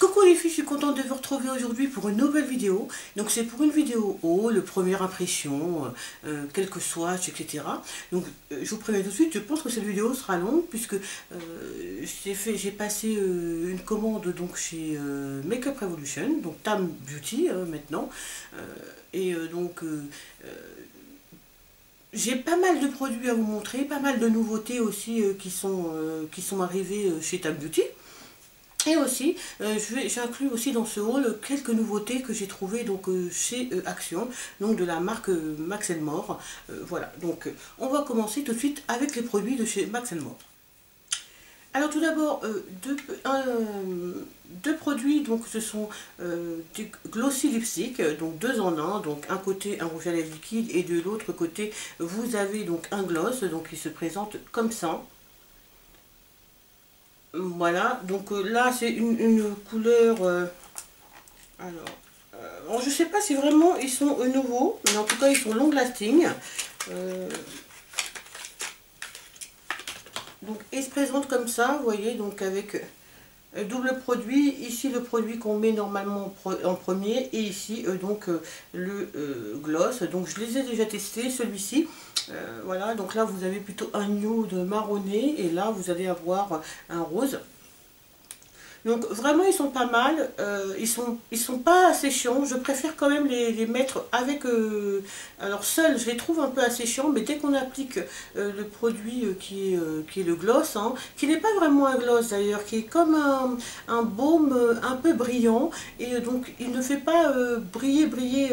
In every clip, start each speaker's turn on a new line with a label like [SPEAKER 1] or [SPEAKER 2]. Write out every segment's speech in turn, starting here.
[SPEAKER 1] Coucou les filles, je suis contente de vous retrouver aujourd'hui pour une nouvelle vidéo. Donc c'est pour une vidéo haul, première impression, quelques swatchs, etc. Donc je vous préviens tout de suite, je pense que cette vidéo sera longue puisque j'ai passé une commande donc chez Makeup Revolution, donc Tam Beauty maintenant. J'ai pas mal de produits à vous montrer, pas mal de nouveautés aussi qui sont arrivées chez Tam Beauty. Et aussi, j'inclus aussi dans ce haul quelques nouveautés que j'ai trouvées donc, chez Action, donc de la marque Max More. Voilà, donc on va commencer tout de suite avec les produits de chez Max More. Alors tout d'abord, deux produits, donc ce sont des glossy lipstick, donc deux en un, donc un côté un rouge à lèvres liquide et de l'autre côté vous avez donc un gloss, donc il se présente comme ça. Voilà, donc là c'est une couleur, alors je sais pas si vraiment ils sont nouveaux, mais en tout cas ils sont long lasting. Donc ils se présentent comme ça, vous voyez, donc avec double produit, ici le produit qu'on met normalement en premier et ici donc le gloss. Donc je les ai déjà testés, celui-ci. Voilà, donc là vous avez plutôt un nude marronné et là vous allez avoir un rose. Donc vraiment ils sont pas mal, ils sont pas assez chiants, je préfère quand même les mettre avec, alors seuls je les trouve un peu assez chiants, mais dès qu'on applique le produit qui est le gloss, hein, qui n'est pas vraiment un gloss d'ailleurs, qui est comme un baume un peu brillant, et donc il ne fait pas briller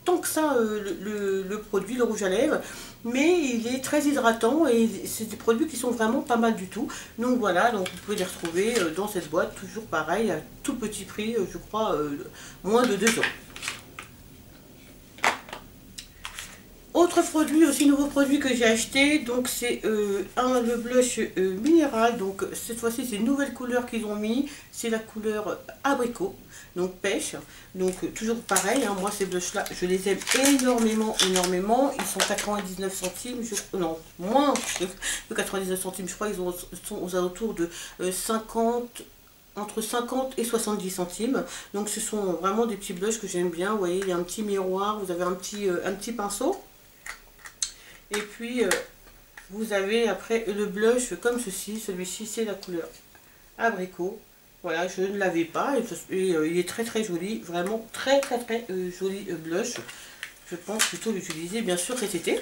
[SPEAKER 1] tant que ça le produit, le rouge à lèvres, mais il est très hydratant et c'est des produits qui sont vraiment pas mal du tout. Donc voilà, donc vous pouvez les retrouver dans cette boîte, toujours pareil, à tout petit prix, je crois moins de 2 €. Autre produit, aussi nouveau produit que j'ai acheté, donc c'est le blush minéral, donc cette fois-ci c'est une nouvelle couleur qu'ils ont mis, c'est la couleur abricot, donc pêche, donc toujours pareil, hein, moi ces blushs là je les aime énormément, ils sont 99 centimes, non, moins de 99 centimes, je crois qu'ils sont aux alentours de 50, entre 50 et 70 centimes, donc ce sont vraiment des petits blushs que j'aime bien. Vous voyez, il y a un petit miroir, vous avez un petit pinceau. Et puis, vous avez après le blush comme ceci. Celui-ci, c'est la couleur abricot. Voilà, je ne l'avais pas. Et il est très très joli. Vraiment très joli blush. Je pense plutôt l'utiliser, bien sûr, cet été.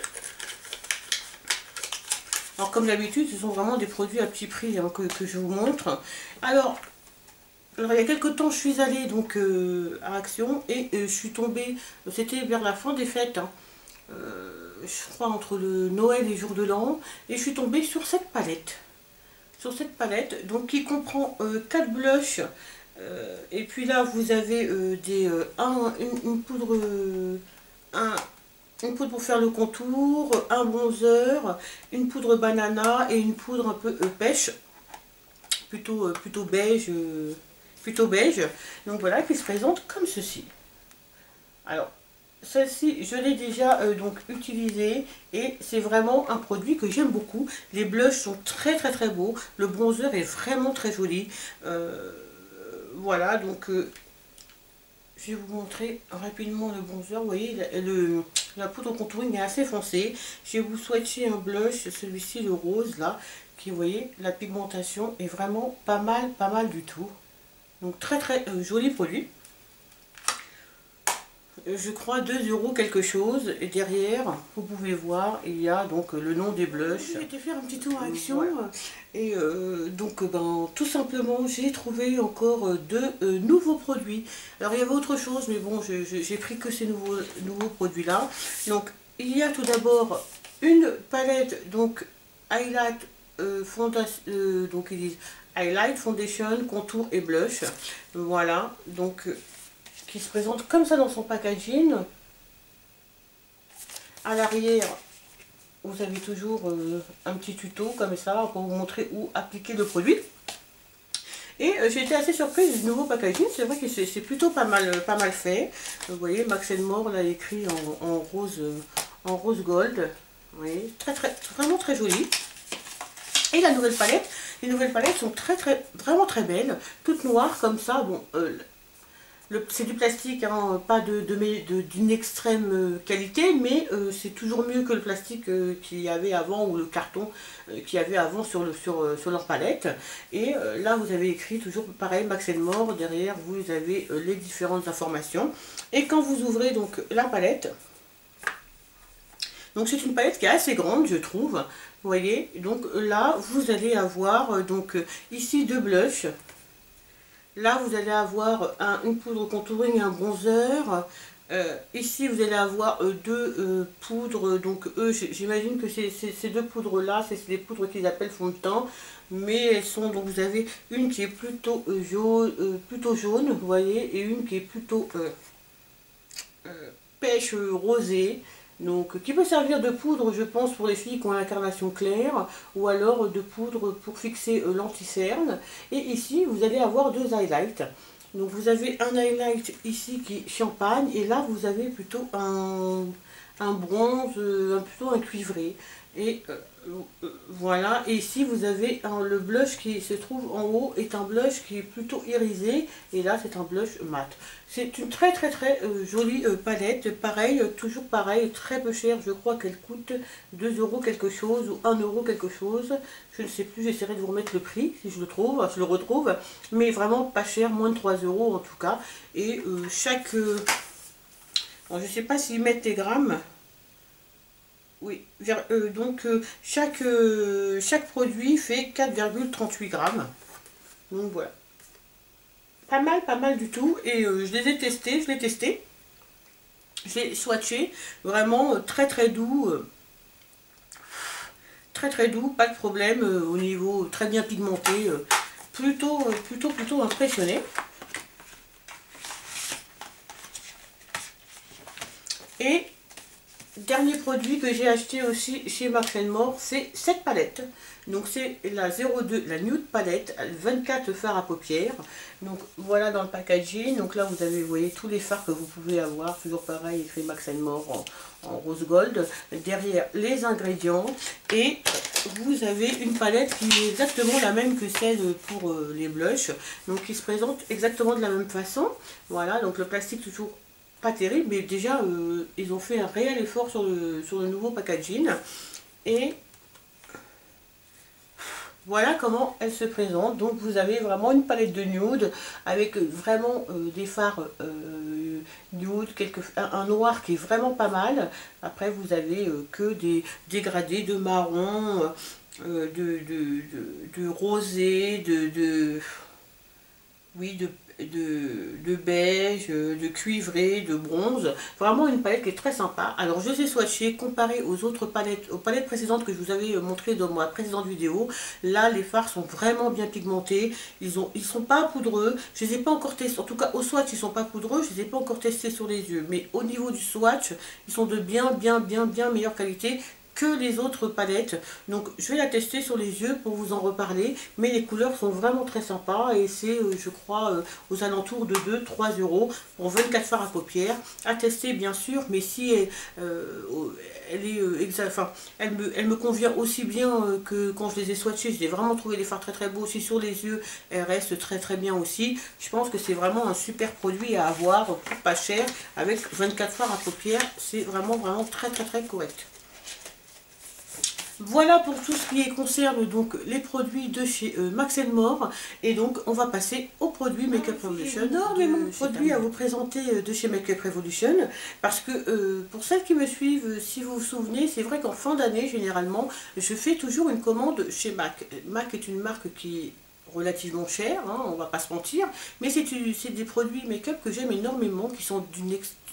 [SPEAKER 1] Alors, comme d'habitude, ce sont vraiment des produits à petit prix hein, que je vous montre. Alors, il y a quelques temps, je suis allée donc, à Action. Et je suis tombée, c'était vers la fin des fêtes. Hein, je crois entre le Noël et jour de l'an, et je suis tombée sur cette palette, donc qui comprend 4 blushs, et puis là vous avez une poudre pour faire le contour, un bronzer, une poudre banana et une poudre un peu pêche, plutôt beige, donc voilà, qui se présente comme ceci. Alors celle-ci, je l'ai déjà donc utilisée et c'est vraiment un produit que j'aime beaucoup. Les blushs sont très beaux. Le bronzer est vraiment très joli. Voilà, donc je vais vous montrer rapidement le bronzer. Vous voyez, la poudre contouring est assez foncée. Je vais vous swatcher un blush, celui-ci, le rose là, qui, vous voyez, la pigmentation est vraiment pas mal du tout. Donc très joli produit. Je crois 2 € quelque chose, et derrière vous pouvez voir il y a donc le nom des blushs. J'ai été faire un petit tour à Action, voilà. Et donc tout simplement j'ai trouvé encore deux nouveaux produits. Alors il y avait autre chose, mais bon, j'ai pris que ces nouveaux produits là. Donc il y a tout d'abord une palette donc highlight donc ils disent highlight, foundation, contour et blush. Voilà, donc qui se présente comme ça dans son packaging. À l'arrière, vous avez toujours un petit tuto comme ça pour vous montrer où appliquer le produit. Et j'ai été assez surprise du nouveau packaging. C'est vrai que c'est plutôt pas mal fait. Vous voyez, Max More l'a écrit en rose gold. Vous voyez, vraiment très joli. Et la nouvelle palette, Les nouvelles palettes sont vraiment très belles, toutes noires comme ça. Bon, c'est du plastique, hein, pas d'une extrême qualité, mais c'est toujours mieux que le plastique qu'il y avait avant, ou le carton qu'il y avait avant sur leur palette. Et là, vous avez écrit toujours pareil, Max & More. Derrière, vous avez les différentes informations. Et quand vous ouvrez donc la palette, donc c'est une palette qui est assez grande, je trouve. Vous voyez, donc là, vous allez avoir ici 2 blushs. Là, vous allez avoir une poudre contouring et un bronzer. Ici, vous allez avoir 2 poudres. Donc, j'imagine que ces 2 poudres-là, c'est des poudres qu'ils appellent fond de teint. Mais elles sont, donc vous avez une qui est plutôt jaune, vous voyez, et une qui est plutôt pêche rosée. Donc, qui peut servir de poudre, je pense, pour les filles qui ont l'incarnation claire, ou alors de poudre pour fixer l'anti-cerne. Et ici, vous allez avoir 2 highlights. Donc, vous avez un highlight ici qui est champagne, et là, vous avez plutôt un bronze, plutôt un cuivré. Et voilà, et ici vous avez le blush qui se trouve en haut, est un blush qui est plutôt irisé, et là c'est un blush mat. C'est une très jolie palette, pareil, toujours pareil, très peu cher, je crois qu'elle coûte 2 € quelque chose, ou 1 € quelque chose, je ne sais plus, j'essaierai de vous remettre le prix si je le retrouve, mais vraiment pas cher, moins de 3 € en tout cas, et chaque... alors, je ne sais pas s'ils mettent les grammes. Oui, chaque produit fait 4,38 grammes. Donc voilà. Pas mal du tout. Et je les ai testés, je l'ai testé. J'ai swatché. Vraiment très doux. Très doux, pas de problème au niveau très bien pigmenté. Plutôt impressionné. Et dernier produit que j'ai acheté aussi chez Max & More, c'est cette palette. Donc c'est la 02, la Nude palette, 24 fards à paupières. Donc voilà dans le packaging. Donc là vous avez, vous voyez, tous les fards que vous pouvez avoir. Toujours pareil, écrit Max & More en rose gold. Derrière les ingrédients. Et vous avez une palette qui est exactement la même que celle pour les blushs. Donc qui se présente exactement de la même façon. Voilà, donc le plastique toujours pas terrible, mais déjà ils ont fait un réel effort sur le nouveau packaging. Et voilà comment elle se présente. Donc vous avez vraiment une palette de nude avec vraiment des fards nude, un noir qui est vraiment pas mal. Après vous avez que des dégradés de marron, de rosé, oui, de beige, de cuivré, de bronze. Vraiment une palette qui est très sympa. Alors je les ai swatchés, comparé aux autres palettes, aux palettes précédentes que je vous avais montrées dans ma précédente vidéo. Là les fards sont vraiment bien pigmentés. Ils sont pas poudreux. Je les ai pas encore testés. En tout cas au swatch ils sont pas poudreux. Je les ai pas encore testés sur les yeux. Mais au niveau du swatch, ils sont de bien meilleure qualité que les autres palettes. Donc je vais la tester sur les yeux pour vous en reparler, mais les couleurs sont vraiment très sympas et c'est je crois aux alentours de 2-3 € pour 24 fards à paupières à tester bien sûr, mais si elle me convient aussi bien que quand je les ai swatchés. J'ai vraiment trouvé les fards très beaux aussi sur les yeux, elle reste très bien aussi. Je pense que c'est vraiment un super produit à avoir pour pas cher avec 24 fards à paupières. C'est vraiment très correct. Voilà pour tout ce qui concerne donc les produits de chez Max & More. Et donc on va passer aux produits Makeup Revolution. Énormément de produits à vous présenter de chez Makeup Revolution. Parce que pour celles qui me suivent, si vous vous souvenez, c'est vrai qu'en fin d'année généralement, je fais toujours une commande chez MAC. MAC est une marque qui est relativement chère, hein, on va pas se mentir. Mais c'est des produits make-up que j'aime énormément, qui sont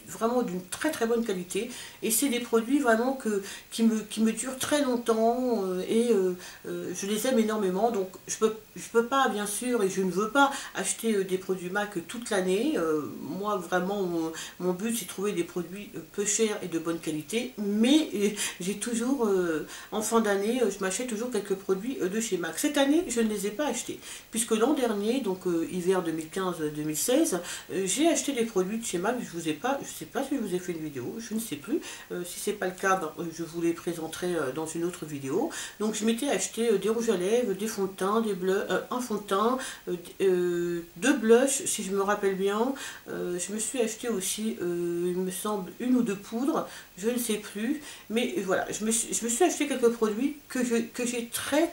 [SPEAKER 1] vraiment d'une très bonne qualité, et c'est des produits vraiment qui me durent très longtemps et je les aime énormément. Donc je peux pas bien sûr, et je ne veux pas acheter des produits MAC toute l'année. Moi vraiment mon but c'est de trouver des produits peu chers et de bonne qualité, mais j'ai toujours en fin d'année je m'achète toujours quelques produits de chez MAC. Cette année je ne les ai pas achetés puisque l'an dernier, donc hiver 2015-2016, j'ai acheté des produits de chez MAC. Je vous sais pas si je vous ai fait une vidéo, je ne sais plus. Si c'est pas le cas, ben, je vous les présenterai dans une autre vidéo. Donc je m'étais acheté des rouges à lèvres, des fonds de teint, un fond de teint, deux blushs si je me rappelle bien. Je me suis acheté aussi, il me semble, une ou deux poudres, je ne sais plus. Mais voilà, je me suis acheté quelques produits que j'ai très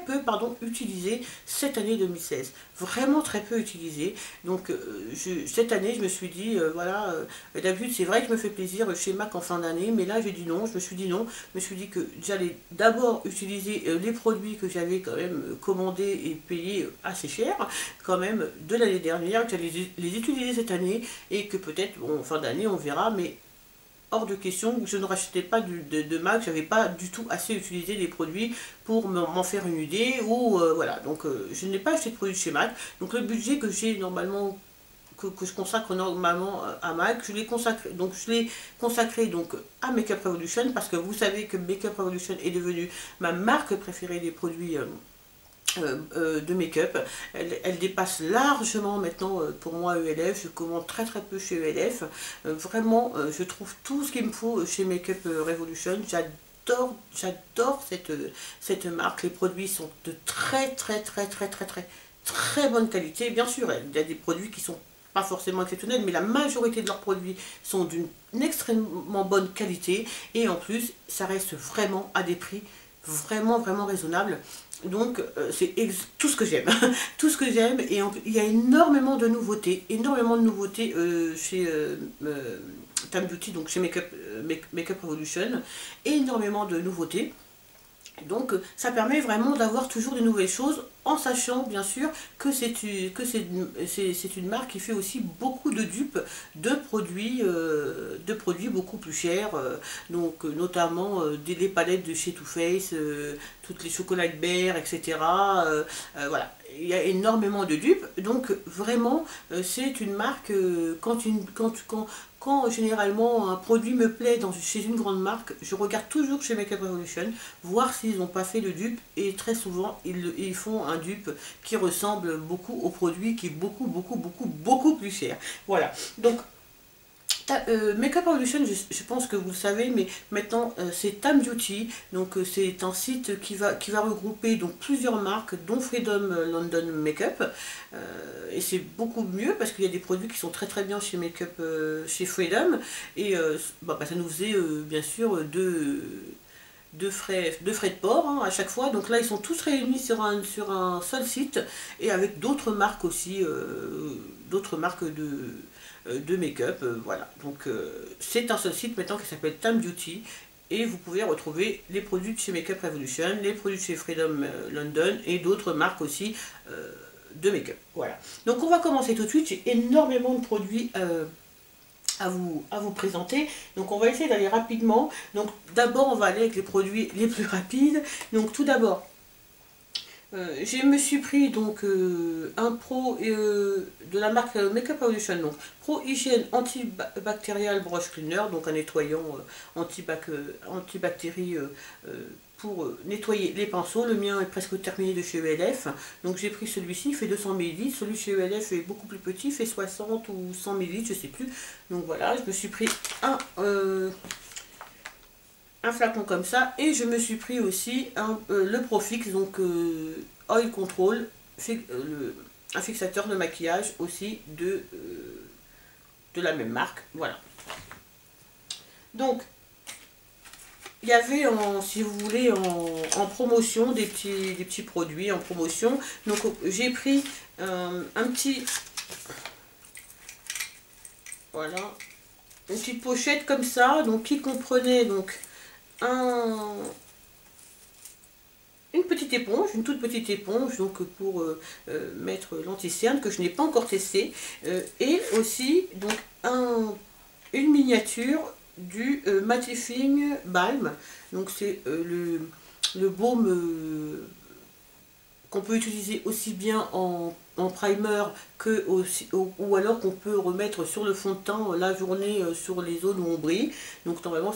[SPEAKER 1] peu utilisé cette année 2016, vraiment très peu utilisé. Donc cette année je me suis dit voilà, d'habitude c'est vrai que je me fais plaisir chez MAC en fin d'année, mais là j'ai dit non, je me suis dit non, je me suis dit que j'allais d'abord utiliser les produits que j'avais quand même commandés et payés assez cher quand même de l'année dernière, que j'allais les utiliser cette année, et que peut-être bon, en fin d'année on verra, mais hors de question que je ne rachetais pas de MAC, j'avais pas du tout assez utilisé les produits pour m'en faire une idée, ou voilà, donc je n'ai pas acheté de produits chez MAC, donc le budget que j'ai normalement, que je consacre normalement à MAC, je l'ai consacré donc à Makeup Revolution, parce que vous savez que Makeup Revolution est devenu ma marque préférée des produits de make-up. Elle dépasse largement maintenant pour moi ELF. Je commande très peu chez ELF. Vraiment, je trouve tout ce qu'il me faut chez Makeup Revolution. J'adore cette marque. Les produits sont de très bonne qualité. Bien sûr, il y a des produits qui sont pas forcément exceptionnels, mais la majorité de leurs produits sont d'une extrêmement bonne qualité, et en plus ça reste vraiment à des prix vraiment raisonnables. Donc c'est tout ce que j'aime, tout ce que j'aime, et il y a énormément de nouveautés, chez Tam Beauty, donc chez Makeup Revolution, énormément de nouveautés. Donc ça permet vraiment d'avoir toujours de nouvelles choses, en sachant bien sûr que c'est une marque qui fait aussi beaucoup de dupes de produits beaucoup plus chers, donc notamment les palettes de chez Too Faced, toutes les chocolats bear, etc. Voilà, il y a énormément de dupes, donc vraiment c'est une marque, quand généralement un produit me plaît chez une grande marque, je regarde toujours chez Makeup Revolution, voir s'ils n'ont pas fait de dupe, et très souvent ils font un dupe qui ressemble beaucoup au produit, qui est beaucoup plus cher. Voilà, donc Makeup Revolution, je pense que vous le savez, mais maintenant c'est Tam Beauty, donc c'est un site qui va regrouper donc plusieurs marques, dont Freedom London Makeup, et c'est beaucoup mieux parce qu'il y a des produits qui sont très bien chez Makeup, chez Freedom, et ça nous faisait bien sûr deux frais de port hein, à chaque fois. Donc là ils sont tous réunis sur un seul site, et avec d'autres marques aussi, d'autres marques de make-up, voilà. Donc c'est un seul site maintenant qui s'appelle Tam Beauty, et vous pouvez retrouver les produits de chez Makeup Revolution, les produits de chez Freedom London, et d'autres marques aussi de make-up. Voilà. Donc on va commencer tout de suite, j'ai énormément de produits à vous présenter, donc on va essayer d'aller rapidement. Donc d'abord on va aller avec les produits les plus rapides. Donc tout d'abord, je me suis pris donc un Pro de la marque Makeup Revolution, donc Pro Hygiène Antibacterial Brush Cleaner, donc un nettoyant antibactérie pour nettoyer les pinceaux. Le mien est presque terminé de chez ELF, donc j'ai pris celui-ci, il fait 200 ml, celui chez ELF est beaucoup plus petit, il fait 60 ou 100 ml, je sais plus. Donc voilà, je me suis pris un flacon comme ça, et je me suis pris aussi le Profix, donc Oil Control, un fixateur de maquillage aussi de la même marque. Voilà. Donc il y avait, si vous voulez, en promotion des petits produits en promotion. Donc j'ai pris un petit, voilà, une petite pochette comme ça, donc qui comprenait donc une petite éponge, une toute petite éponge, donc pour mettre l'anti-cerne, que je n'ai pas encore testé, et aussi donc une miniature du Mattifying Balm. Donc c'est le baume qu'on peut utiliser aussi bien en en primer que aussi, ou alors qu'on peut remettre sur le fond de teint la journée sur les zones où on brille. Donc normalement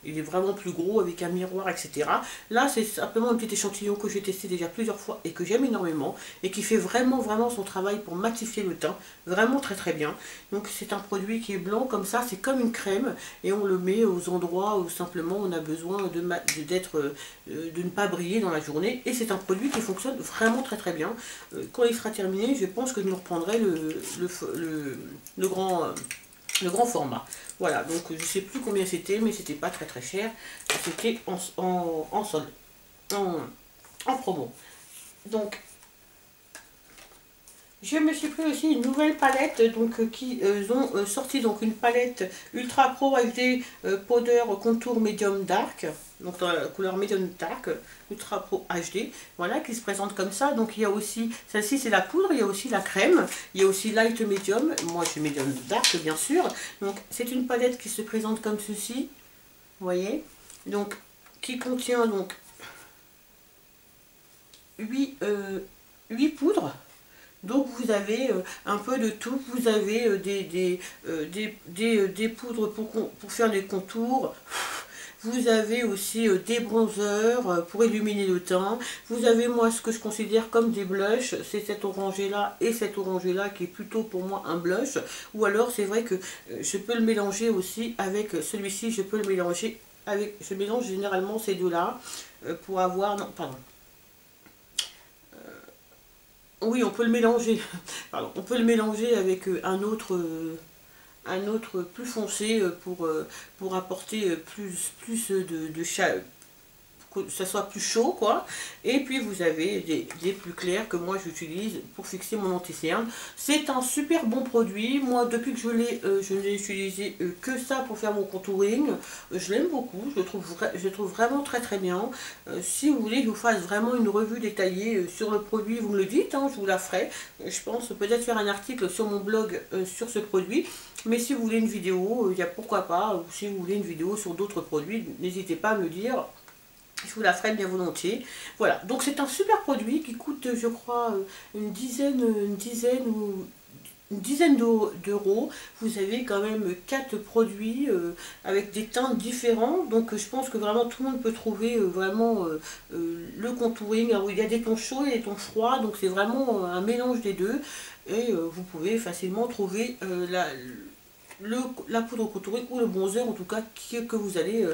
[SPEAKER 1] il est vraiment plus gros avec un miroir, etc. Là c'est simplement un petit échantillon que j'ai testé déjà plusieurs fois et que j'aime énormément et qui fait vraiment son travail pour matifier le teint, vraiment très bien. Donc c'est un produit qui est blanc comme ça, c'est comme une crème et on le met aux endroits où simplement on a besoin de ne pas briller dans la journée, et c'est un produit qui fonctionne vraiment très bien. Quand il sera terminé, je pense que je nous reprendrai le grand format. Voilà, donc je sais plus combien c'était, mais c'était pas très cher. C'était en solde, en promo. Donc je me suis pris aussi une nouvelle palette donc qui ont sorti donc une palette Ultra Pro HD Powder Contour Medium Dark, donc dans la couleur Medium Dark Ultra Pro HD, voilà, qui se présente comme ça. Donc il y a aussi, celle-ci c'est la poudre, il y a aussi la crème, il y a aussi Light Medium, moi je suis Medium Dark bien sûr. Donc c'est une palette qui se présente comme ceci, vous voyez, donc qui contient donc 8 poudres. Donc vous avez un peu de tout, vous avez des poudres pour faire des contours, vous avez aussi des bronzers pour illuminer le teint, vous avez moi ce que je considère comme des blushs, c'est cet orangé là et cet orangé là qui est plutôt pour moi un blush, ou alors c'est vrai que je peux le mélanger aussi avec celui-ci, je peux le mélanger avec, je mélange généralement ces deux là pour avoir, non pardon, oui, on peut le mélanger. Pardon, on peut le mélanger avec un autre plus foncé pour apporter plus de chaleur, que ça soit plus chaud quoi. Et puis vous avez des plus clairs que moi j'utilise pour fixer mon anti-cerne. C'est un super bon produit. Moi depuis que je n'ai utilisé que ça pour faire mon contouring. Je l'aime beaucoup, je le trouve vraiment très bien. Si vous voulez que je vous fasse vraiment une revue détaillée sur le produit, vous me le dites, hein, je vous la ferai. Je pense peut-être faire un article sur mon blog sur ce produit. Mais si vous voulez une vidéo, il y a pourquoi pas, ou si vous voulez une vidéo sur d'autres produits, n'hésitez pas à me le dire. Je vous la ferai bien volontiers. Voilà, donc c'est un super produit qui coûte, je crois, une dizaine d'euros. Vous avez quand même 4 produits avec des teintes différentes. Donc je pense que vraiment tout le monde peut trouver vraiment le contouring. Alors, il y a des tons chauds et des tons froids, donc c'est vraiment un mélange des deux. Et vous pouvez facilement trouver la poudre au contouring ou le bronzer en tout cas que vous allez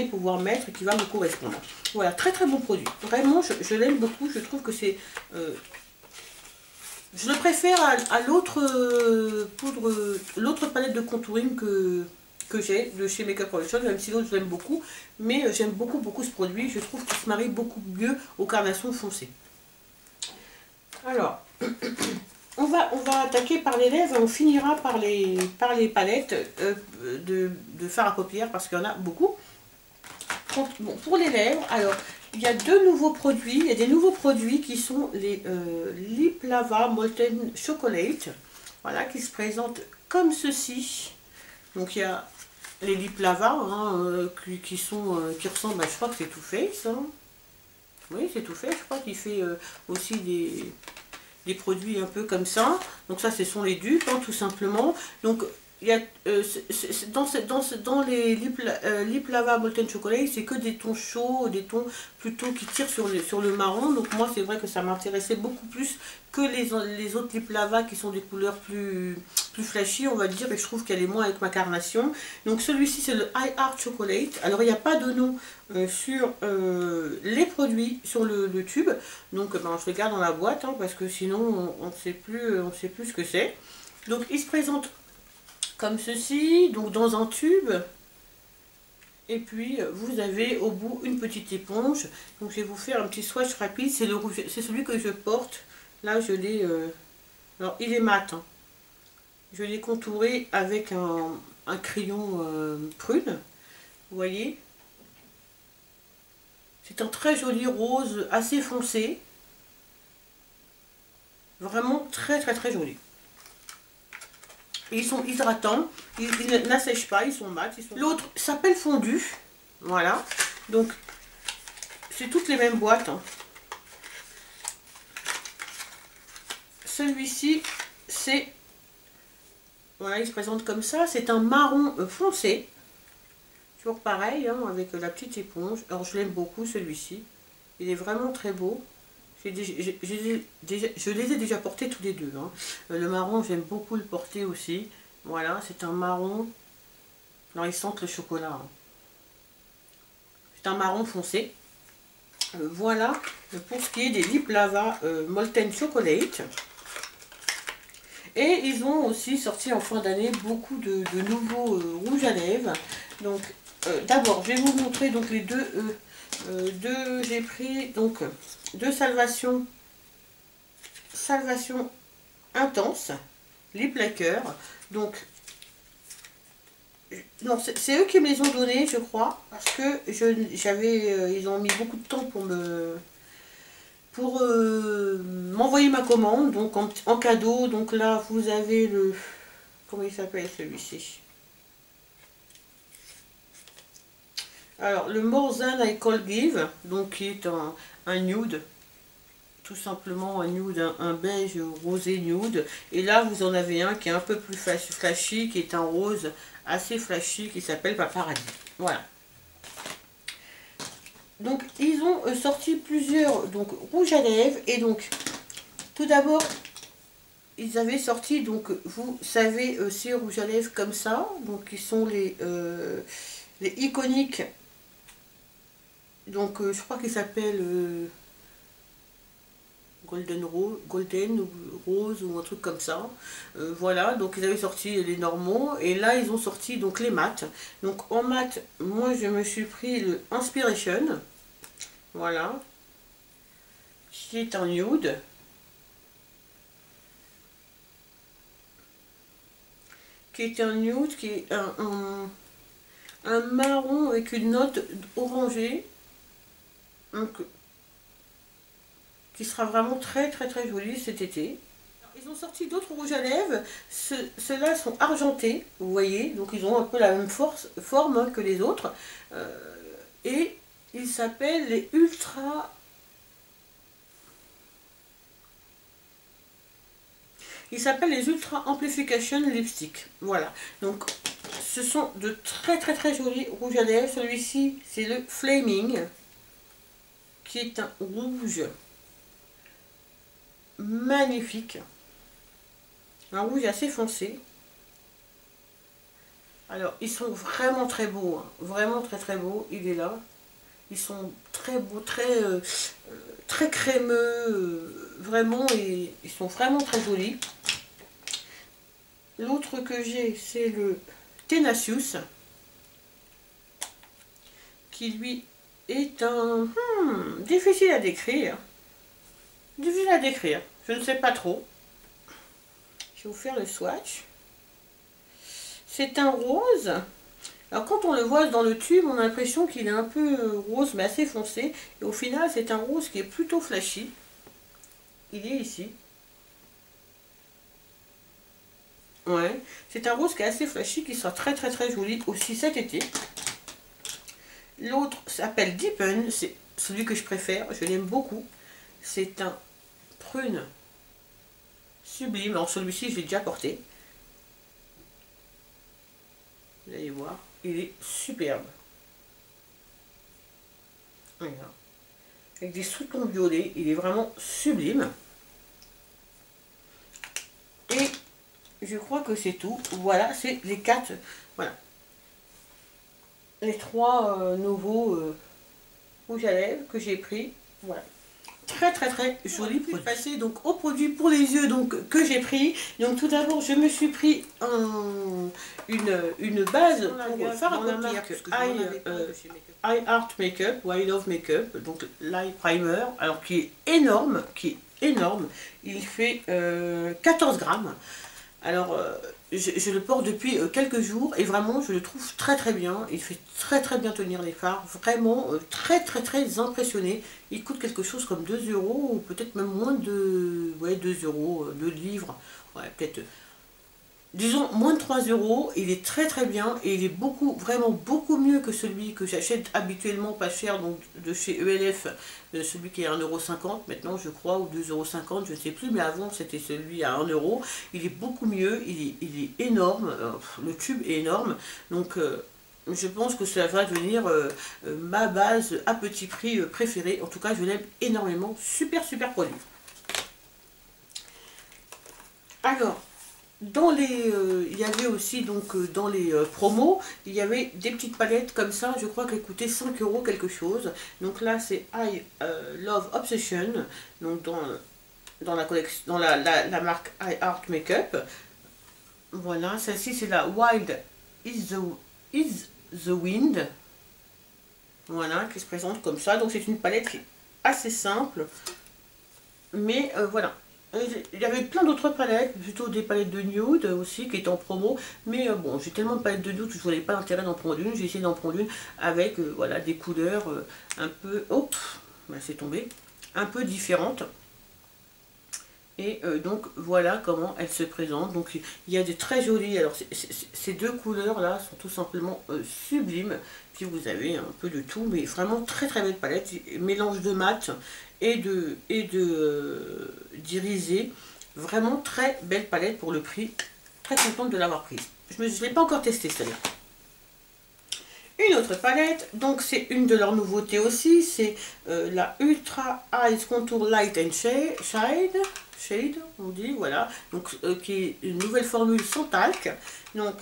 [SPEAKER 1] pouvoir mettre et qui va vous correspondre. Voilà, très bon produit. Vraiment, je l'aime beaucoup. Je trouve que c'est... je le préfère à l'autre l'autre palette de contouring que j'ai de chez Makeup Revolution, même si l'autre je l'aime beaucoup. Mais j'aime beaucoup ce produit. Je trouve qu'il se marie beaucoup mieux aux carnations foncées. Alors... On va attaquer par les lèvres et on finira par les palettes de fard à paupières parce qu'il y en a beaucoup. Bon, pour les lèvres, alors il y a deux nouveaux produits. Il y a des nouveaux produits qui sont les Lip Lava Molten Chocolate. Voilà, qui se présentent comme ceci. Donc il y a les Lip Lava hein, qui ressemblent à, je crois que c'est Too Faced. Hein. Oui, c'est Too Faced. Je crois qu'il fait aussi des produits un peu comme ça. Donc ça, ce sont les dupes, hein, tout simplement. Donc, il y a, dans les Lip Lava Molten Chocolate, c'est que des tons chauds, des tons plutôt qui tirent sur le marron. Donc moi, c'est vrai que ça m'intéressait beaucoup plus que les autres Lip Lava qui sont des couleurs plus flashy, on va dire, et je trouve qu'elle est moins avec ma carnation. Donc celui-ci, c'est le High Art Chocolate. Alors, il n'y a pas de nom sur les produits, sur le tube. Donc, ben, je le garde dans la boîte, hein, parce que sinon, on ne sait plus ce que c'est. Donc, il se présente comme ceci, donc dans un tube, et puis vous avez au bout une petite éponge. Donc je vais vous faire un petit swatch rapide, c'est celui que je porte, là je l'ai, alors il est mat, hein. Je l'ai contouré avec un crayon prune, vous voyez, c'est un très joli rose assez foncé, vraiment très joli. Et ils sont hydratants, ils n'assèchent pas, ils sont mat. L'autre s'appelle fondu, voilà. Donc, c'est toutes les mêmes boîtes. Hein. celui-ci, c'est... Voilà, il se présente comme ça. C'est un marron foncé. Toujours pareil, hein, avec la petite éponge. Alors, je l'aime beaucoup, celui-ci. Il est vraiment très beau. Je les ai déjà portés tous les deux. Hein. Le marron, j'aime beaucoup le porter aussi. Voilà, c'est un marron. Alors, il sent le chocolat. Hein. C'est un marron foncé. Voilà pour ce qui est des Lip Lava Molten Chocolate. Et ils ont aussi sorti en fin d'année beaucoup de nouveaux rouges à lèvres. Donc d'abord je vais vous montrer donc les deux j'ai pris donc deux Salvation Intense Lip Lacquer. Donc non, c'est eux qui me les ont donnés, je crois, parce que ils ont mis beaucoup de temps pour m'envoyer ma commande, donc en cadeau. Donc là, vous avez le... Comment il s'appelle celui-ci? Alors, le More Than I Could Give, donc qui est un nude, tout simplement un nude, un beige rosé nude. Et là, vous en avez un qui est un peu plus flashy, qui est un rose assez flashy, qui s'appelle Paparazzi. Voilà. Donc ils ont sorti plusieurs donc rouges à lèvres. Et donc tout d'abord ils avaient sorti, donc vous savez, ces rouges à lèvres comme ça, donc qui sont les iconiques. Donc je crois qu'ils s'appellent Golden Rose ou un truc comme ça. Voilà, donc ils avaient sorti les normaux et là ils ont sorti donc les mat. Donc en mat, moi je me suis pris le Inspiration. Voilà, qui est un nude. Qui est un nude, qui est un marron avec une note orangée. Donc qui sera vraiment très très très joli cet été. Ils ont sorti d'autres rouges à lèvres. Ceux-là sont argentés, vous voyez, donc ils ont un peu la même forme hein, que les autres. Et ils s'appellent les Ultra... Ils s'appellent les Ultra Amplification Lipstick. Voilà, donc ce sont de très très très jolis rouges à lèvres. Celui-ci, c'est le Flaming, qui est un rouge magnifique, un rouge assez foncé. Alors ils sont vraiment très beaux, hein. Vraiment très très beaux. Il est là, ils sont très beaux, très crémeux, vraiment, et ils sont vraiment très jolis. L'autre que j'ai, c'est le Tenacious, qui lui est un difficile à décrire. Difficile à décrire, je ne sais pas trop. Je vais vous faire le swatch. C'est un rose. Alors quand on le voit dans le tube, on a l'impression qu'il est un peu rose, mais assez foncé. Et au final, c'est un rose qui est plutôt flashy. Il est ici. Ouais, c'est un rose qui est assez flashy, qui sera très très très joli aussi cet été. L'autre s'appelle Deepen, c'est celui que je préfère, je l'aime beaucoup. C'est un prune sublime. Alors celui-ci, je l'ai déjà porté. Vous allez voir, il est superbe. Voilà. Avec des sous-tons violets, il est vraiment sublime. Et je crois que c'est tout. Voilà, c'est les 4. Voilà. Les 3 nouveaux rouges à lèvres que j'ai pris. Voilà. Très très très joli produit. Passer donc au produit pour les yeux donc que j'ai pris. Donc tout d'abord je me suis pris une base pour faire un Eye Art Makeup ou I Love Makeup, donc l'eye primer, alors qui est énorme, il fait 14 grammes. Alors je le porte depuis quelques jours et vraiment je le trouve très très bien. Il fait très très bien tenir les fards, vraiment très très très impressionné. Il coûte quelque chose comme 2 € ou peut-être même moins de 2 €, 2 livres, ouais, peut-être disons moins de 3 euros. Il est très très bien et il est vraiment beaucoup mieux que celui que j'achète habituellement pas cher, donc de chez ELF, celui qui est à 1,50 € maintenant je crois, ou 2,50 €, je ne sais plus, mais avant c'était celui à 1 euro. Il est beaucoup mieux, il est énorme, le tube est énorme, donc je pense que cela va devenir ma base à petit prix préférée. En tout cas je l'aime énormément, super produit. Alors, il y avait aussi donc dans les promos, il y avait des petites palettes comme ça, je crois qu'elles coûtaient 5 € quelque chose. Donc là c'est I Love Obsession, donc dans la collection, dans la marque I Art Makeup. Voilà, celle-ci c'est la Wild is the Wind. Voilà, qui se présente comme ça. Donc c'est une palette qui est assez simple, mais voilà. Il y avait plein d'autres palettes, plutôt des palettes de nude aussi qui étaient en promo, mais bon, j'ai tellement de palettes de nude que je ne voyais pas l'intérêt d'en prendre une. J'ai essayé d'en prendre une avec voilà, des couleurs un peu, hop, bah, c'est tombé, un peu différentes. Et donc voilà comment elle se présente. Donc il y a des très jolies, alors ces deux couleurs là sont tout simplement sublimes. Puis vous avez un peu de tout, mais vraiment très belle palette, mélange de mat et de d'irisé. Vraiment très belle palette pour le prix, très contente de l'avoir prise. Je ne l'ai pas encore testée celle-là. Une autre palette, donc c'est une de leurs nouveautés aussi, c'est la Ultra Eyes Contour Light and Shade, on dit, voilà, donc qui est une nouvelle formule sans talc, donc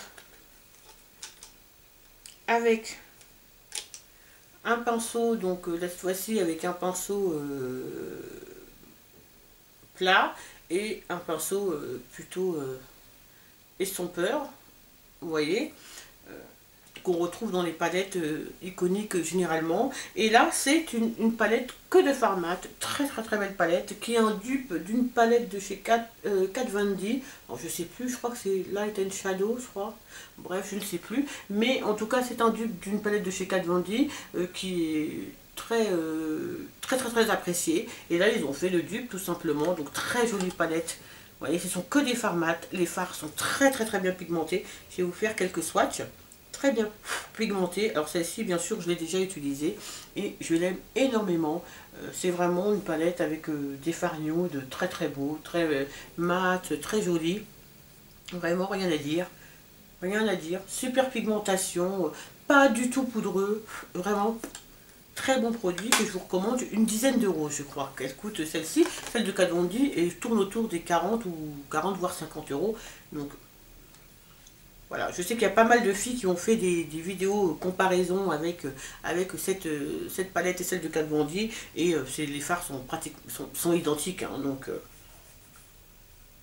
[SPEAKER 1] avec un pinceau, donc cette fois-ci avec un pinceau plat et un pinceau plutôt estompeur, vous voyez, qu'on retrouve dans les palettes iconiques généralement. Et là c'est une palette que de fard mat, très belle palette, qui est un dupe d'une palette de chez Kat Von D. Alors je sais plus, je crois que c'est Light and Shadow, je crois, bref je ne sais plus, mais en tout cas c'est un dupe d'une palette de chez Kat Von D qui est très appréciée. Et là ils ont fait le dupe tout simplement, donc très jolie palette. Vous voyez, ce sont que des fards mat, les fards sont très bien pigmentés. Je vais vous faire quelques swatchs. Très bien pigmentée. Alors celle-ci bien sûr je l'ai déjà utilisée et je l'aime énormément. C'est vraiment une palette avec des fards nude très beaux, très mat, très joli. Vraiment rien à dire. Rien à dire. Super pigmentation, pas du tout poudreux. Vraiment très bon produit que je vous recommande. Une dizaine d'euros je crois qu'elle coûte celle-ci. Celle de Kat Von D et tourne autour des 40 ou 40 voire 50 euros. Donc voilà, je sais qu'il y a pas mal de filles qui ont fait des vidéos comparaison avec cette palette et celle de Kat Von D, et les fards sont identiques, hein, donc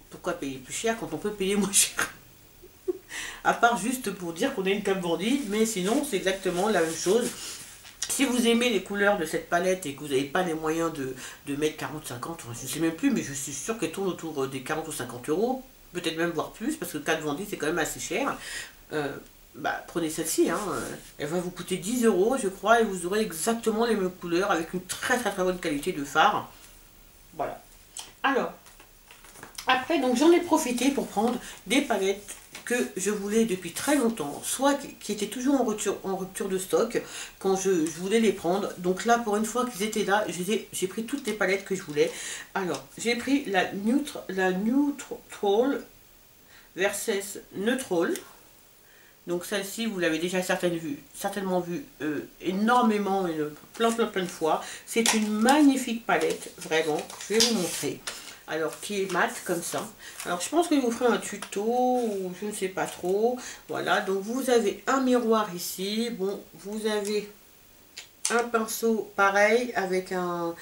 [SPEAKER 1] pourquoi payer plus cher quand on peut payer moins cher? À part juste pour dire qu'on a une Kat Von D, mais sinon c'est exactement la même chose. Si vous aimez les couleurs de cette palette et que vous n'avez pas les moyens de mettre 40-50, je ne sais même plus, mais je suis sûre qu'elle tourne autour des 40 ou 50 euros, peut-être même voire plus, parce que Kat Von D c'est quand même assez cher. Bah, prenez celle-ci, hein. Elle va vous coûter 10 euros je crois, et vous aurez exactement les mêmes couleurs avec une très bonne qualité de fard. Voilà. Alors, après donc j'en ai profité pour prendre des palettes que je voulais depuis très longtemps, soit qui étaient toujours en rupture de stock quand je voulais les prendre. Donc là, pour une fois qu'ils étaient là, j'ai pris toutes les palettes que je voulais. Alors, j'ai pris la Neutral versus Neutral. Donc celle-ci, vous l'avez déjà certainement vue énormément, plein de fois. C'est une magnifique palette, vraiment. Je vais vous montrer. Alors, qui est mat comme ça. Alors, je pense que je vous ferai un tuto, ou je ne sais pas trop. Voilà, donc vous avez un miroir ici. Bon, vous avez un pinceau pareil, avec un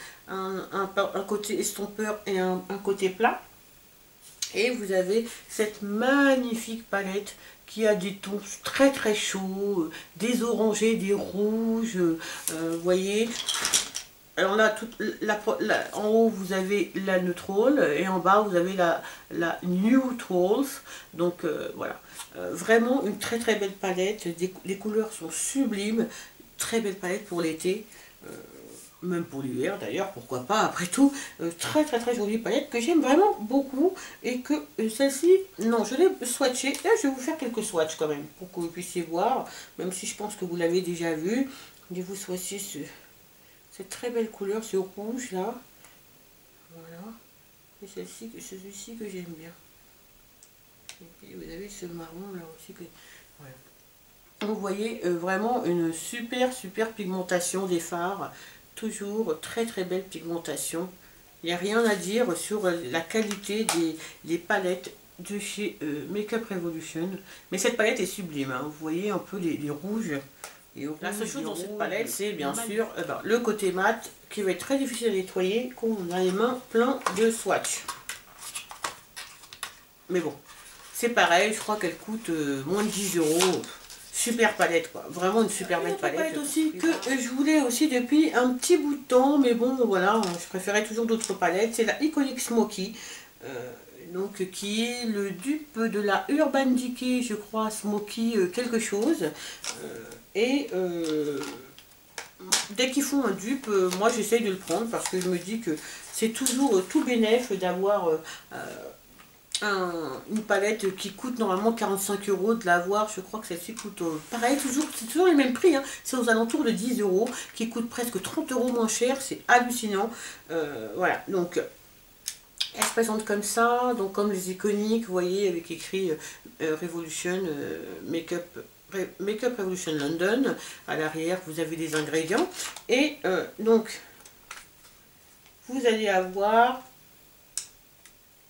[SPEAKER 1] côté estompeur et un côté plat. Et vous avez cette magnifique palette qui a des tons très chauds, des orangés, des rouges, vous voyez. Alors là, en haut vous avez la Neutral et en bas vous avez la Neutrals. Donc voilà, vraiment une très belle palette, les couleurs sont sublimes, très belle palette pour l'été. même pour l'hiver d'ailleurs, pourquoi pas, après tout. Très très très jolie palette que j'aime vraiment beaucoup, et que celle-ci, non, je l'ai swatchée. Là, je vais vous faire quelques swatchs quand même, pour que vous puissiez voir, même si je pense que vous l'avez déjà vu. Je vais vous swatcher cette très belle couleur, ce rouge là, voilà, et celui-ci que j'aime bien. Et puis vous avez ce marron là aussi que, voilà. Vous voyez vraiment une super pigmentation des fards, toujours très très belle pigmentation. Il n'y a rien à dire sur la qualité des palettes de chez Makeup Revolution, mais cette palette est sublime, hein. Vous voyez un peu les rouges. Et la seule chose dans cette palette, c'est bien sûr le côté mat qui va être très difficile à nettoyer quand on a les mains pleines de swatch. Mais bon, c'est pareil, je crois qu'elle coûte moins de 10 euros. Super palette, quoi. Vraiment une super belle palette aussi que je voulais aussi depuis un petit bout de temps, mais bon voilà, je préférais toujours d'autres palettes. C'est la Iconic Smoky, donc qui est le dupe de la Urban Decay, je crois, Smoky quelque chose. Dès qu'ils font un dupe, moi j'essaye de le prendre parce que je me dis que c'est toujours tout bénef d'avoir une palette qui coûte normalement 45 euros, de l'avoir, je crois que celle-ci coûte pareil, c'est toujours les mêmes prix, hein. C'est aux alentours de 10 euros, qui coûte presque 30 euros moins cher, c'est hallucinant. Voilà, donc elle se présente comme ça, donc comme les iconiques, vous voyez, avec écrit Revolution Makeup Revolution London. À l'arrière, vous avez des ingrédients, et donc vous allez avoir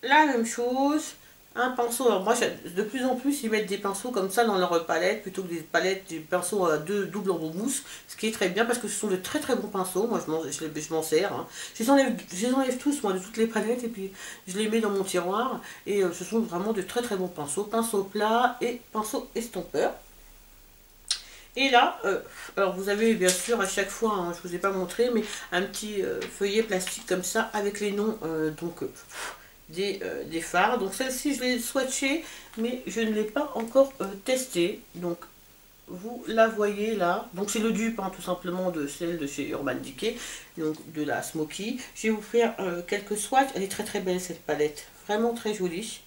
[SPEAKER 1] la même chose, un pinceau. Alors moi, de plus en plus, ils mettent des pinceaux comme ça dans leur palette, plutôt que des pinceaux à double embouts, ce qui est très bien parce que ce sont de très très bons pinceaux. Moi, je m'en sers, hein. Je les enlève tous, moi, de toutes les palettes, et puis je les mets dans mon tiroir, et ce sont vraiment de très très bons pinceaux, pinceau plat et pinceau estompeur. Et là, alors vous avez bien sûr à chaque fois, hein, je ne vous ai pas montré, mais un petit feuillet plastique comme ça avec les noms des fards. Donc celle-ci je l'ai swatchée, mais je ne l'ai pas encore testée. Donc vous la voyez là. Donc c'est le dupe, hein, tout simplement, de celle de chez Urban Decay, donc de la Smoky. Je vais vous faire quelques swatchs. Elle est très très belle cette palette, vraiment très jolie.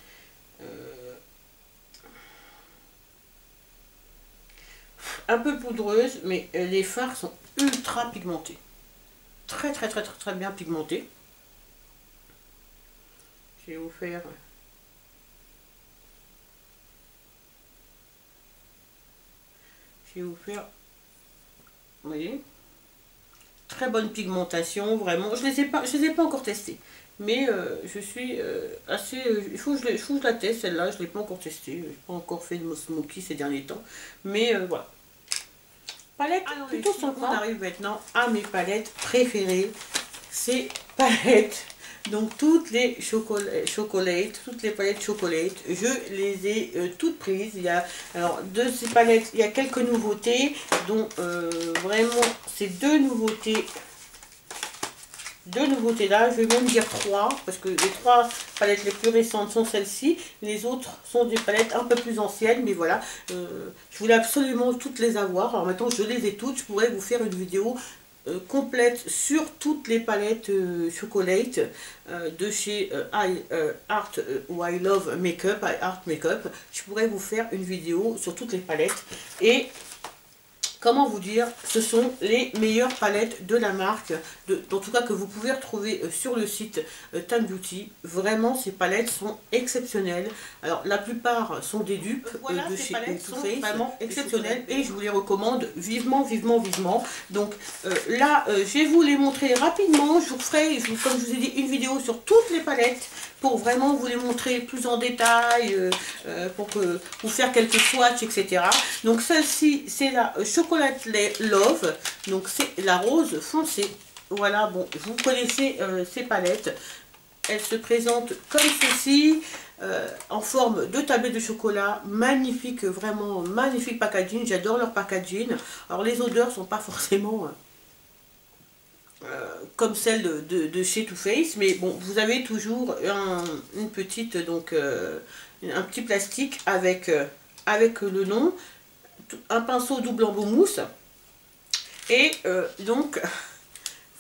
[SPEAKER 1] Un peu poudreuse, mais les fards sont ultra pigmentés. Très très très très très bien pigmentés. Je vais vous faire... vous voyez, très bonne pigmentation, vraiment. Je les ai pas encore testés, mais je suis assez... il faut que je la teste, celle-là. Je ne l'ai pas encore testée. Je n'ai pas encore fait de smoky ces derniers temps, mais voilà. Palette plutôt sympa. On arrive maintenant à mes palettes préférées. Ces palettes, donc toutes les chocolates, toutes les palettes chocolate, je les ai toutes prises. Alors de ces palettes, il y a quelques nouveautés, dont vraiment ces deux nouveautés là, je vais même dire trois, parce que les trois palettes les plus récentes sont celles-ci, les autres sont des palettes un peu plus anciennes, mais voilà, je voulais absolument toutes les avoir. Alors maintenant je les ai toutes, je pourrais vous faire une vidéo complète sur toutes les palettes chocolate de chez Art ou I Love Makeup, Art Makeup. Je pourrais vous faire une vidéo sur toutes les palettes, et comment vous dire, ce sont les meilleures palettes de la marque, en tout cas que vous pouvez retrouver sur le site Tan Beauty. Vraiment, ces palettes sont exceptionnelles. Alors, la plupart sont des dupes de chez Too Faced, vraiment exceptionnelles, et je vous les recommande vivement, vivement, vivement. Donc là, je vais vous les montrer rapidement. Je vous ferai, comme je vous ai dit, une vidéo sur toutes les palettes, pour vraiment vous les montrer plus en détail, pour vous faire quelques swatchs, etc. Donc celle-ci, c'est la Chocolate Love, donc c'est la rose foncée. Voilà, bon, vous connaissez ces palettes. Elles se présentent comme ceci, en forme de tablette de chocolat. Magnifique, vraiment magnifique packaging. J'adore leur packaging. Alors les odeurs sont pas forcément... comme celle de chez Too Faced, mais bon, vous avez toujours une petite, donc un petit plastique avec le nom, un pinceau double embout mousse, et donc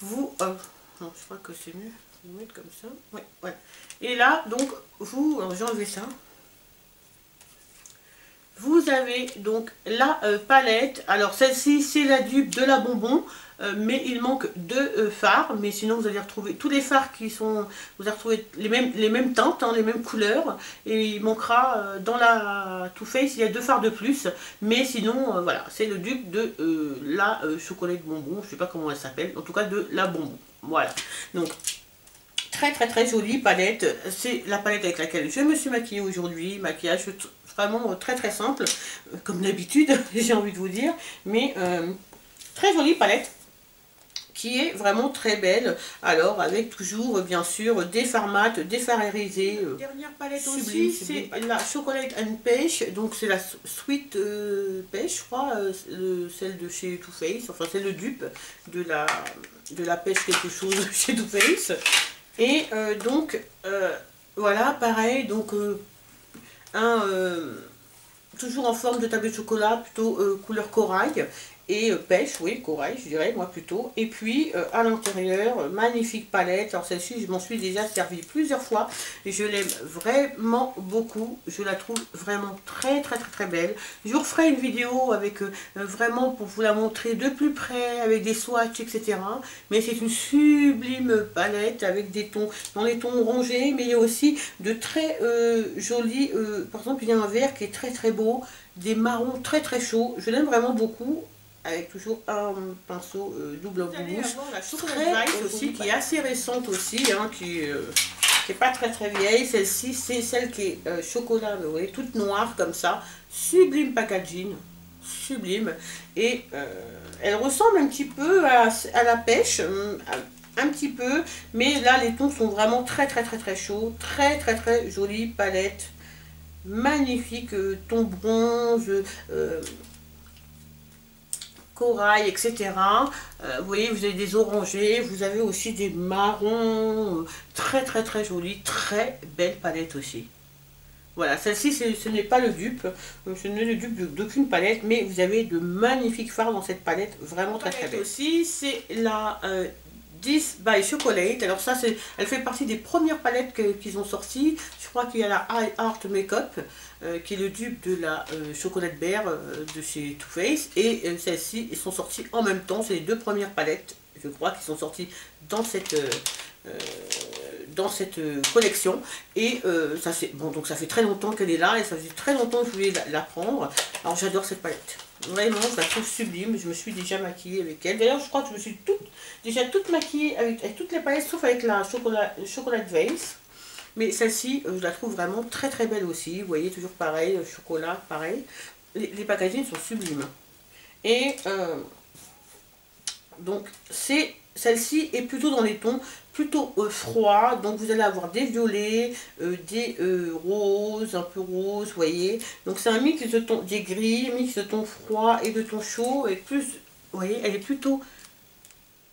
[SPEAKER 1] vous... non, je crois que c'est mieux. Vous mettre comme ça. Ouais, ouais. Et là, donc, vous... Alors, j'ai enlevé ça. Vous avez donc la palette. Alors, celle-ci, c'est la dupe de la bonbon. Mais il manque deux fards. Mais sinon, vous allez retrouver tous les fards qui sont... Vous allez retrouver les mêmes teintes, hein, les mêmes couleurs. Et il manquera dans la Too Faced, il y a deux fards de plus. Mais sinon, voilà, c'est le dupe de la chocolat de bonbon. Je ne sais pas comment elle s'appelle. En tout cas, de la bonbon. Voilà. Donc... très jolie palette, c'est la palette avec laquelle je me suis maquillée aujourd'hui, maquillage vraiment très simple, comme d'habitude j'ai envie de vous dire, mais très jolie palette qui est vraiment très belle, alors avec toujours bien sûr des fards mat, des fards irisés. Dernière palette sublime, aussi, c'est la Chocolate and Pêche, donc c'est la Sweet Pêche, je crois, celle de chez Too Faced, enfin c'est le dupe de la pêche quelque chose chez Too Faced. Et donc, voilà, pareil, donc toujours en forme de tablette de chocolat, plutôt couleur corail. Et pêche, oui, corail, je dirais, moi plutôt. Et puis, à l'intérieur, magnifique palette. Alors celle-ci, je m'en suis déjà servi plusieurs fois. Et je l'aime vraiment beaucoup. Je la trouve vraiment très belle. Je vous referai une vidéo avec vraiment pour vous la montrer de plus près, avec des swatchs, etc. Mais c'est une sublime palette avec des tons, dans les tons orangés, mais il y a aussi de très jolis, par exemple, il y a un vert qui est très beau, des marrons très chauds. Je l'aime vraiment beaucoup, avec toujours un pinceau double bouche. La Chocolate Vice aussi, qui est assez récente aussi, hein, qui est pas très vieille. Celle-ci, c'est celle qui est chocolat, vous voyez, toute noire comme ça. Sublime packaging, sublime. Et elle ressemble un petit peu à la pêche, un petit peu. Mais là, les tons sont vraiment très chauds. Très jolie palette. Magnifique, ton bronze, corail, etc. Vous voyez, vous avez des orangés, vous avez aussi des marrons, très jolis, très belle palette aussi. Voilà, celle-ci, ce n'est pas le dupe, ce n'est le dupe d'aucune palette, mais vous avez de magnifiques fards dans cette palette, vraiment très belle. Aussi, c'est la 10 by Chocolate. Alors ça, elle fait partie des premières palettes qu'ils ont sorties. Je crois qu'il y a la High Art Makeup, qui est le dupe de la Chocolate Bear de chez Too Faced. Et celles-ci, ils sont sorties en même temps. C'est les deux premières palettes, je crois, qui sont sorties dans cette collection. Et ça fait bon, donc ça fait très longtemps qu'elle est là, et ça fait très longtemps que je voulais la prendre. Alors j'adore cette palette. Vraiment, je la trouve sublime. Je me suis déjà maquillée avec elle. D'ailleurs, je crois que je me suis déjà toute maquillée avec toutes les palettes, sauf avec la Chocolate Vase. Mais celle-ci, je la trouve vraiment très belle aussi. Vous voyez, toujours pareil, chocolat, pareil. Les packagings sont sublimes. Et donc, celle-ci est plutôt dans les tons plutôt froids. Donc, vous allez avoir des violets, des roses, un peu roses, vous voyez. Donc, c'est un mix de tons, des gris, mix de tons froids et de tons chauds. Et plus, vous voyez, elle est plutôt...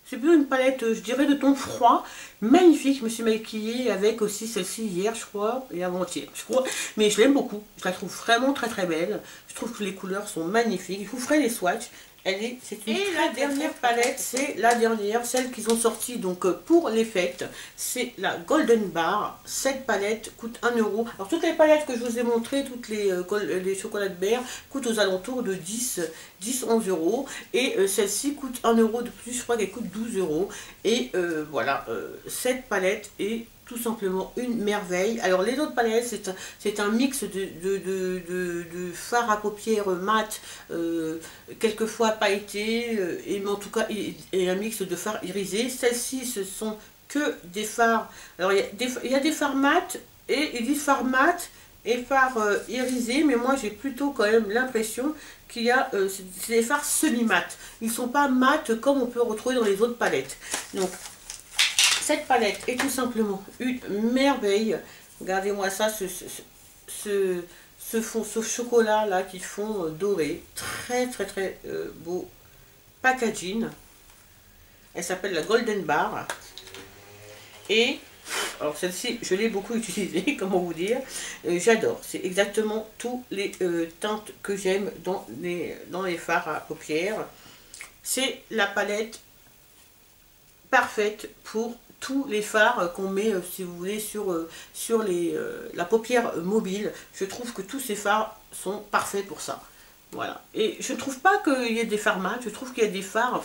[SPEAKER 1] C'est plutôt une palette, je dirais, de tons froids. Magnifique. Je me suis maquillée avec aussi celle-ci hier, je crois, et avant-hier, je crois. Mais je l'aime beaucoup. Je la trouve vraiment très belle. Je trouve que les couleurs sont magnifiques. Je vous ferai les swatchs. C'est une et la dernière palette, c'est la dernière, celle qu'ils ont sortie donc pour les fêtes. C'est la Golden Bar. Cette palette coûte 1 €. Alors toutes les palettes que je vous ai montrées, toutes les chocolats de bear, coûtent aux alentours de 10-11 €. Et celle-ci coûte 1 € de plus, je crois qu'elle coûte 12 €. Et voilà, cette palette est tout simplement une merveille. Alors les autres palettes, c'est un mix de fard à paupières mat, quelquefois pailleté, mais en tout cas et un mix de fards irisés. Celles-ci, ce sont que des fards. Alors il y a des fards mat, et ils disent fards mat et fards irisés, mais moi j'ai plutôt quand même l'impression qu'il y a c'est des fards semi-mat. Ils ne sont pas mat comme on peut retrouver dans les autres palettes. Donc cette palette est tout simplement une merveille. Regardez-moi ça, ce chocolat là qui font doré. Très beau packaging. Elle s'appelle la Golden Bar. Et alors celle-ci, je l'ai beaucoup utilisée, comment vous dire. J'adore. C'est exactement tous les teintes que j'aime dans les fards à paupières. C'est la palette parfaite pour tous les fards qu'on met, si vous voulez, sur la paupière mobile. Je trouve que tous ces fards sont parfaits pour ça. Voilà. Et je ne trouve pas qu'il y ait des fards mat, je trouve qu'il y a des fards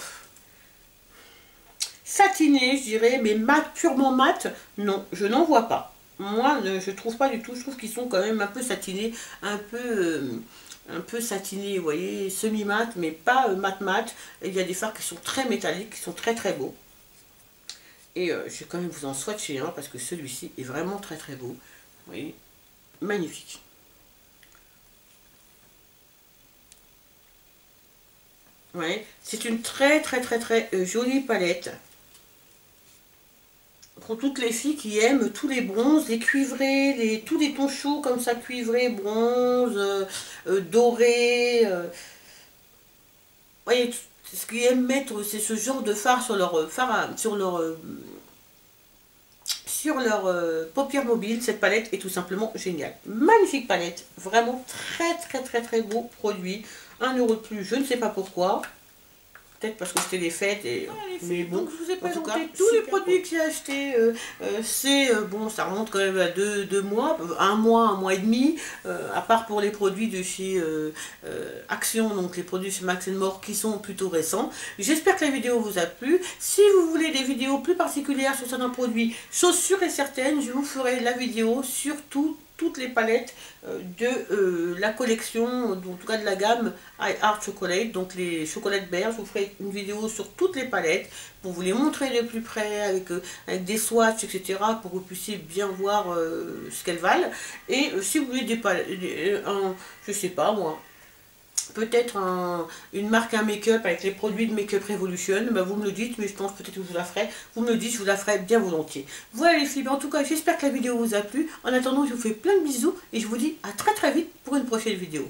[SPEAKER 1] satinés, je dirais, mais mat, purement mat, non, je n'en vois pas. Moi, je trouve pas du tout, je trouve qu'ils sont quand même un peu satinés, un peu satinés, vous voyez, semi-mat, mais pas mat-mat. Il y a des fards qui sont très métalliques, qui sont très très beaux. Et je vais quand même vous en swatcher un, parce que celui-ci est vraiment très très beau. Vous voyez, magnifique. Ouais, c'est une très très très très jolie palette. Pour toutes les filles qui aiment tous les bronzes, les cuivrés, tous les tons chauds comme ça, cuivrés, bronze, doré. Voyez, ce qu'ils aiment mettre, c'est ce genre de fard sur leur paupière mobile. Cette palette est tout simplement géniale. Magnifique palette, vraiment très très très très beau produit. 1 € de plus, je ne sais pas pourquoi. Peut-être parce que c'était les fêtes. Mais bon, donc je vous ai présenté tous les produits que j'ai achetés. Bon, ça remonte quand même à deux mois, un mois et demi. À part pour les produits de chez Action, donc les produits chez Max More qui sont plutôt récents. J'espère que la vidéo vous a plu. Si vous voulez des vidéos plus particulières sur certains produits, chose sûre et certaine, je vous ferai la vidéo sur toutes les palettes de la collection, en tout cas de la gamme I Heart Chocolate, donc les chocolates berges. Je vous ferai une vidéo sur toutes les palettes pour vous les montrer de plus près avec des swatchs, etc., pour que vous puissiez bien voir ce qu'elles valent. Et si vous voulez des palettes, je sais pas moi, peut-être une marque à make-up avec les produits de Make-up Revolution, bah vous me le dites, mais je pense peut-être que je vous la ferai. Vous me le dites, je vous la ferai bien volontiers. Voilà les filles, en tout cas j'espère que la vidéo vous a plu. En attendant, je vous fais plein de bisous et je vous dis à très très vite pour une prochaine vidéo.